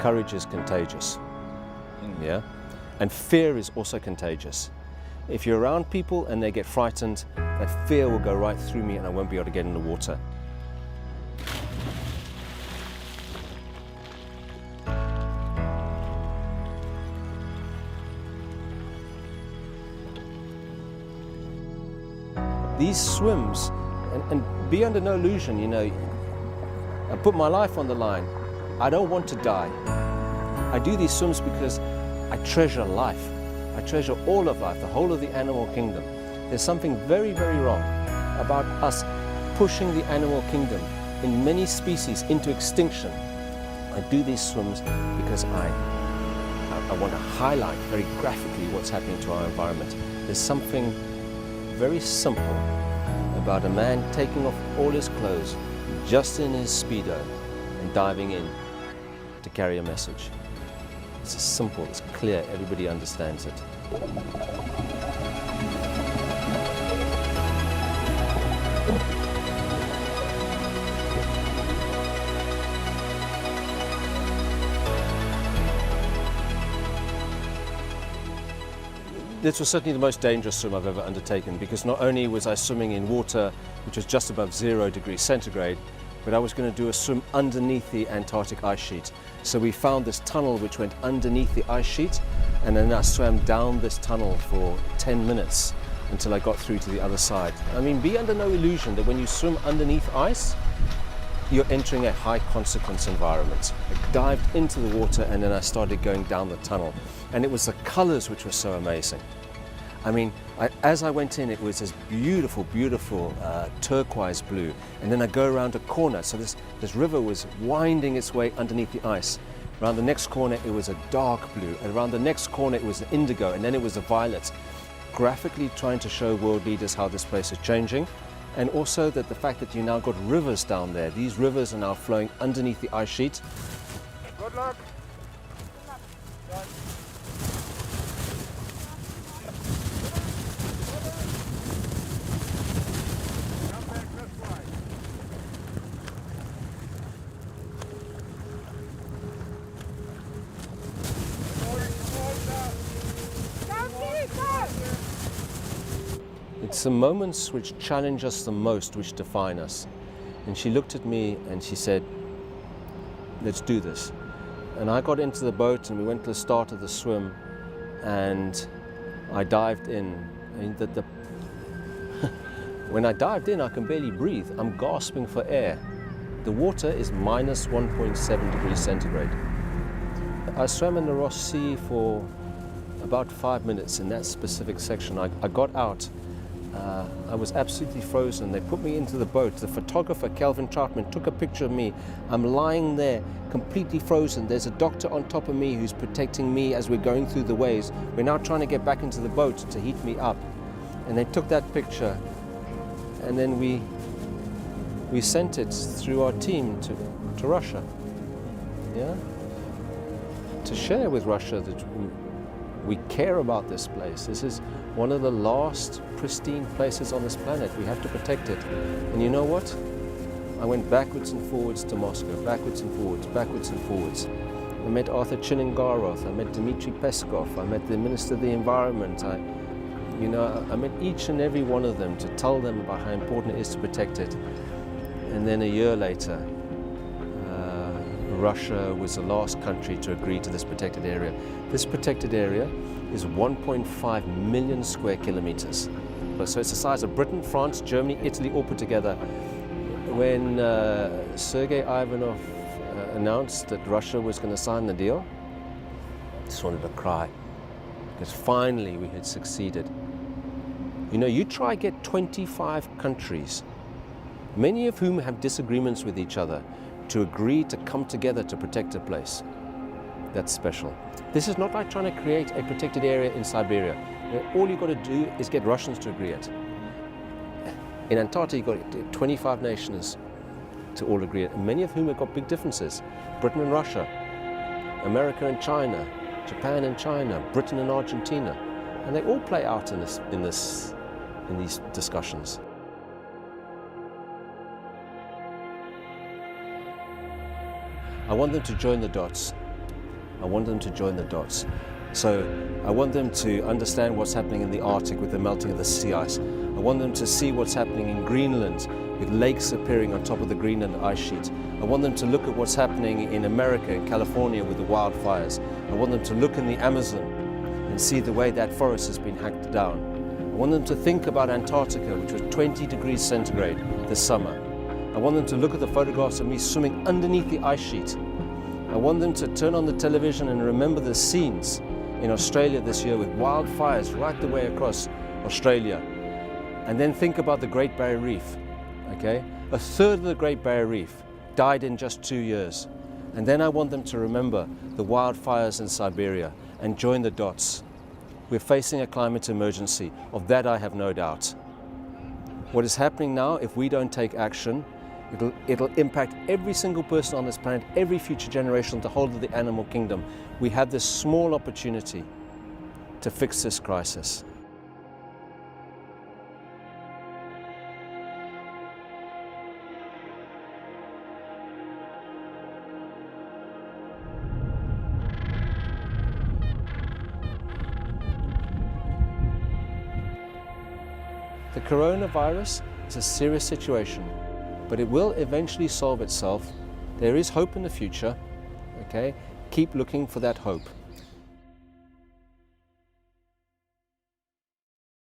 courage is contagious, yeah? And fear is also contagious. If you're around people and they get frightened, that fear will go right through me and I won't be able to get in the water. These swims, and be under no illusion, you know, I put my life on the line. I don't want to die. I do these swims because I treasure life. I treasure all of life, the whole of the animal kingdom. There's something very, very wrong about us pushing the animal kingdom in many species into extinction. I do these swims because I want to highlight very graphically what's happening to our environment. There's something very simple about a man taking off all his clothes just in his Speedo and diving in to carry a message. It's simple, it's clear, everybody understands it. This was certainly the most dangerous swim I've ever undertaken because not only was I swimming in water which was just above 0 degrees centigrade, but I was going to do a swim underneath the Antarctic ice sheet. So we found this tunnel which went underneath the ice sheet, and then I swam down this tunnel for 10 minutes until I got through to the other side. I mean, be under no illusion that when you swim underneath ice, you're entering a high consequence environment. I dived into the water and then I started going down the tunnel. And it was the colors which were so amazing. I mean, as I went in, it was this beautiful, beautiful turquoise blue. And then I go around a corner, so this river was winding its way underneath the ice. Around the next corner, it was a dark blue. And around the next corner, it was an indigo, and then it was a violet. Graphically trying to show world leaders how this place is changing. And also that the fact that you now got rivers down there. These rivers are now flowing underneath the ice sheet. Good luck. It's the moments which challenge us the most which define us. And she looked at me and she said, let's do this. And I got into the boat and we went to the start of the swim and I dived in. And when I dived in, I can barely breathe. I'm gasping for air. The water is minus 1.7 degrees centigrade. I swam in the Ross Sea for about 5 minutes in that specific section. I got out. I was absolutely frozen. They put me into the boat. The photographer, Calvin Troutman, took a picture of me. I'm lying there, completely frozen. There's a doctor on top of me who's protecting me as we're going through the waves. We're now trying to get back into the boat to heat me up. And they took that picture, and then we sent it through our team to Russia. Yeah? To share with Russia that we care about this place. This is one of the last pristine places on this planet. We have to protect it. And you know what? I went backwards and forwards to Moscow, backwards and forwards, backwards and forwards. I met Arthur Chinengarov, I met Dmitry Peskov, I met the Minister of the Environment. I met each and every one of them to tell them about how important it is to protect it. And then a year later, Russia was the last country to agree to this protected area. This protected area is 1.5 million square kilometers. So it's the size of Britain, France, Germany, Italy all put together. When Sergei Ivanov announced that Russia was going to sign the deal, I just wanted to cry, because finally we had succeeded. You know, you try get 25 countries, many of whom have disagreements with each other, to agree to come together to protect a place. That's special. This is not like trying to create a protected area in Siberia. All you've got to do is get Russians to agree it. In Antarctica, you've got 25 nations to all agree it, many of whom have got big differences. Britain and Russia, America and China, Japan and China, Britain and Argentina. And they all play out in these discussions. I want them to join the dots. I want them to join the dots. So I want them to understand what's happening in the Arctic with the melting of the sea ice. I want them to see what's happening in Greenland with lakes appearing on top of the Greenland ice sheet. I want them to look at what's happening in America, in California with the wildfires. I want them to look in the Amazon and see the way that forest has been hacked down. I want them to think about Antarctica, which was 20 degrees centigrade this summer. I want them to look at the photographs of me swimming underneath the ice sheet. I want them to turn on the television and remember the scenes in Australia this year with wildfires right the way across Australia. And then think about the Great Barrier Reef, okay? A third of the Great Barrier Reef died in just 2 years. And then I want them to remember the wildfires in Siberia and join the dots. We're facing a climate emergency. Of that I have no doubt. What is happening now, if we don't take action, it'll impact every single person on this planet, every future generation, the whole of the animal kingdom. We have this small opportunity to fix this crisis. The coronavirus is a serious situation, but it will eventually solve itself. There is hope in the future, okay? Keep looking for that hope.